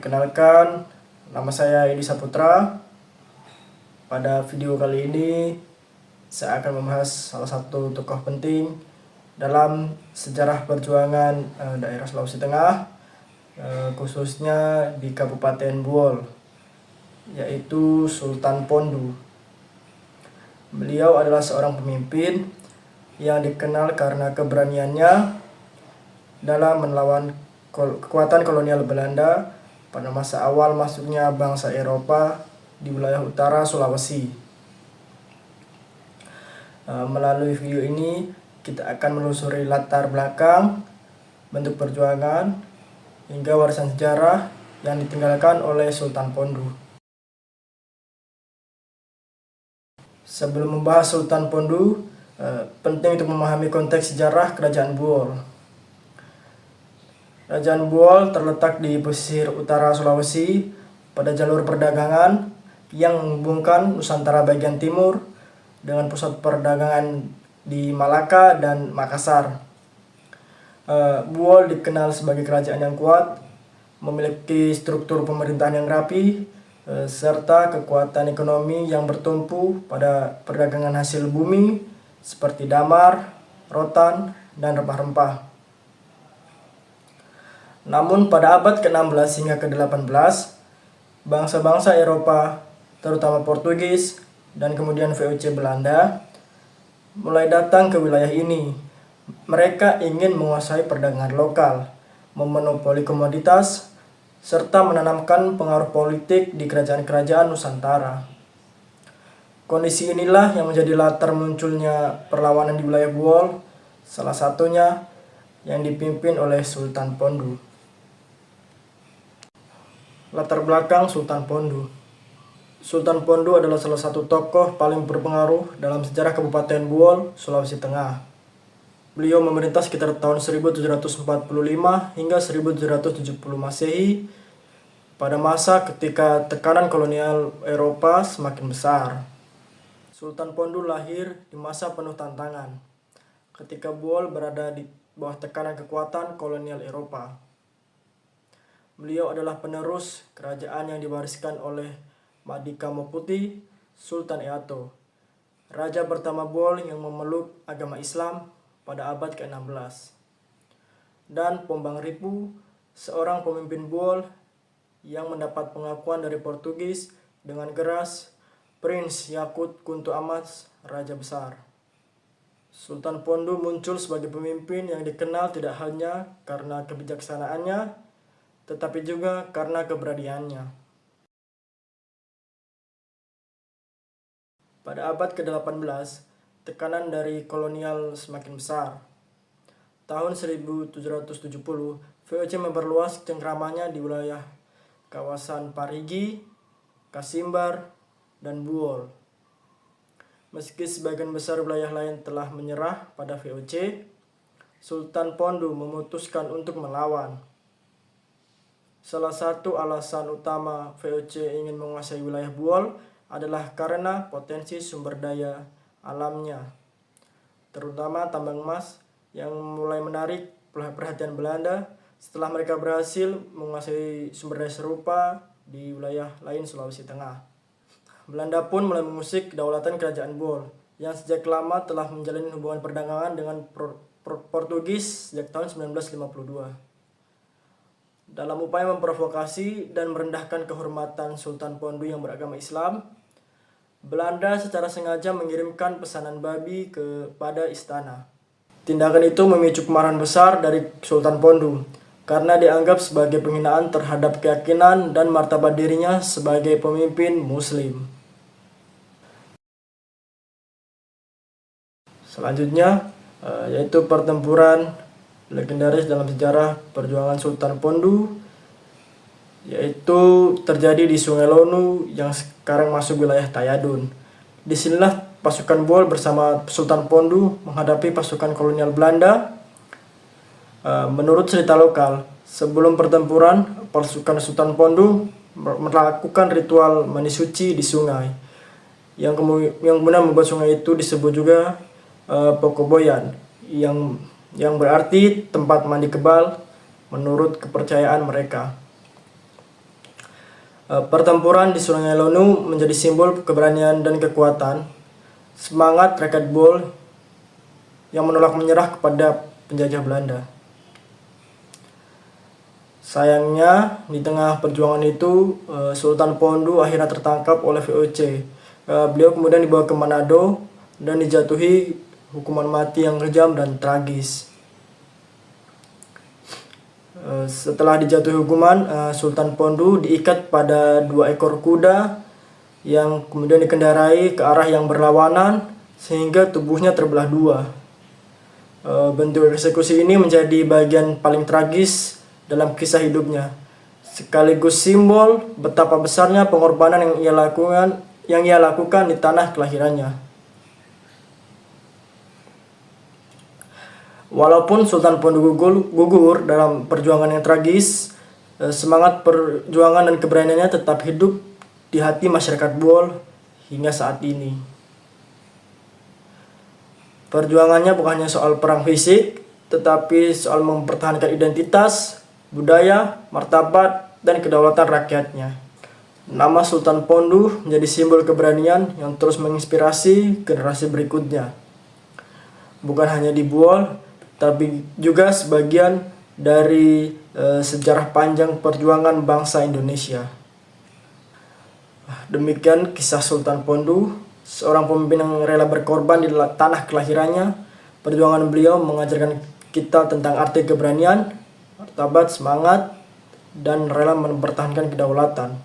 Perkenalkan, nama saya Edi Saputra. Pada video kali ini, saya akan membahas salah satu tokoh penting dalam sejarah perjuangan daerah Sulawesi Tengah, khususnya di Kabupaten Buol, yaitu Sultan Pondu. Beliau adalah seorang pemimpin yang dikenal karena keberaniannya dalam melawan kekuatan kolonial Belanda pada masa awal masuknya bangsa Eropa di wilayah utara Sulawesi. Melalui video ini kita akan menelusuri latar belakang, bentuk perjuangan, hingga warisan sejarah yang ditinggalkan oleh Sultan Pondu. Sebelum membahas Sultan Pondu, penting untuk memahami konteks sejarah Kerajaan Buol. Kerajaan Buol terletak di pesisir utara Sulawesi pada jalur perdagangan yang menghubungkan Nusantara bagian timur dengan pusat perdagangan di Malaka dan Makassar. Buol dikenal sebagai kerajaan yang kuat, memiliki struktur pemerintahan yang rapi, serta kekuatan ekonomi yang bertumpu pada perdagangan hasil bumi seperti damar, rotan, dan rempah-rempah. Namun pada abad ke-16 hingga ke-18, bangsa-bangsa Eropa, terutama Portugis dan kemudian VOC Belanda, mulai datang ke wilayah ini. Mereka ingin menguasai perdagangan lokal, memonopoli komoditas, serta menanamkan pengaruh politik di kerajaan-kerajaan Nusantara. Kondisi inilah yang menjadi latar munculnya perlawanan di wilayah Buol, salah satunya yang dipimpin oleh Sultan Pondu. Latar belakang Sultan Pondu. Sultan Pondu adalah salah satu tokoh paling berpengaruh dalam sejarah Kabupaten Buol, Sulawesi Tengah. Beliau memerintah sekitar tahun 1745 hingga 1770 Masehi, pada masa ketika tekanan kolonial Eropa semakin besar. Sultan Pondu lahir di masa penuh tantangan, ketika Buol berada di bawah tekanan kekuatan kolonial Eropa. Beliau adalah penerus kerajaan yang diwariskan oleh Madika Moputi, Sultan Eato, raja pertama Buol yang memeluk agama Islam pada abad ke-16. Dan Pombang Ripu, seorang pemimpin Buol yang mendapat pengakuan dari Portugis dengan keras, Prince Yakut Kuntu Amas, Raja Besar. Sultan Pondu muncul sebagai pemimpin yang dikenal tidak hanya karena kebijaksanaannya, tetapi juga karena keberaniannya. Pada abad ke-18, tekanan dari kolonial semakin besar. Tahun 1770, VOC memperluas cengkramannya di wilayah kawasan Parigi, Kasimbar, dan Buol. Meski sebagian besar wilayah lain telah menyerah pada VOC, Sultan Pondu memutuskan untuk melawan. Salah satu alasan utama VOC ingin menguasai wilayah Buol adalah karena potensi sumber daya alamnya, terutama tambang emas yang mulai menarik perhatian Belanda setelah mereka berhasil menguasai sumber daya serupa di wilayah lain Sulawesi Tengah. Belanda pun mulai mengusik kedaulatan kerajaan Buol yang sejak lama telah menjalin hubungan perdagangan dengan Portugis sejak tahun 1952. Dalam upaya memprovokasi dan merendahkan kehormatan Sultan Pondu yang beragama Islam, Belanda secara sengaja mengirimkan pesanan babi kepada istana. Tindakan itu memicu kemarahan besar dari Sultan Pondu karena dianggap sebagai penghinaan terhadap keyakinan dan martabat dirinya sebagai pemimpin Muslim. Selanjutnya, yaitu pertempuran legendaris dalam sejarah perjuangan Sultan Pondu, yaitu terjadi di Sungai Lonu yang sekarang masuk wilayah Tayadun. Disinilah pasukan Buol bersama Sultan Pondu menghadapi pasukan kolonial Belanda. Menurut cerita lokal, sebelum pertempuran, pasukan Sultan Pondu melakukan ritual mandi suci di sungai, yang kemudian membuat sungai itu disebut juga Pokoboyan, yang berarti tempat mandi kebal menurut kepercayaan mereka. Pertempuran di Sungai Lonu menjadi simbol keberanian dan kekuatan, semangat rakyat Bol yang menolak menyerah kepada penjajah Belanda. Sayangnya, di tengah perjuangan itu, Sultan Pondu akhirnya tertangkap oleh VOC. Beliau kemudian dibawa ke Manado dan dijatuhi hukuman mati yang kejam dan tragis. Setelah dijatuhi hukuman, Sultan Pondu diikat pada 2 ekor kuda yang kemudian dikendarai ke arah yang berlawanan sehingga tubuhnya terbelah 2. Bentuk eksekusi ini menjadi bagian paling tragis dalam kisah hidupnya, sekaligus simbol betapa besarnya pengorbanan yang ia lakukan di tanah kelahirannya. Walaupun Sultan Pondu gugur dalam perjuangan yang tragis, semangat perjuangan dan keberaniannya tetap hidup di hati masyarakat Bol hingga saat ini. Perjuangannya bukan hanya soal perang fisik, tetapi soal mempertahankan identitas, budaya, martabat, dan kedaulatan rakyatnya. Nama Sultan Pondu menjadi simbol keberanian yang terus menginspirasi generasi berikutnya. Bukan hanya di Bol, tapi juga sebagian dari sejarah panjang perjuangan bangsa Indonesia. Demikian kisah Sultan Pondu, seorang pemimpin yang rela berkorban di tanah kelahirannya. Perjuangan beliau mengajarkan kita tentang arti keberanian, martabat, semangat, dan rela mempertahankan kedaulatan.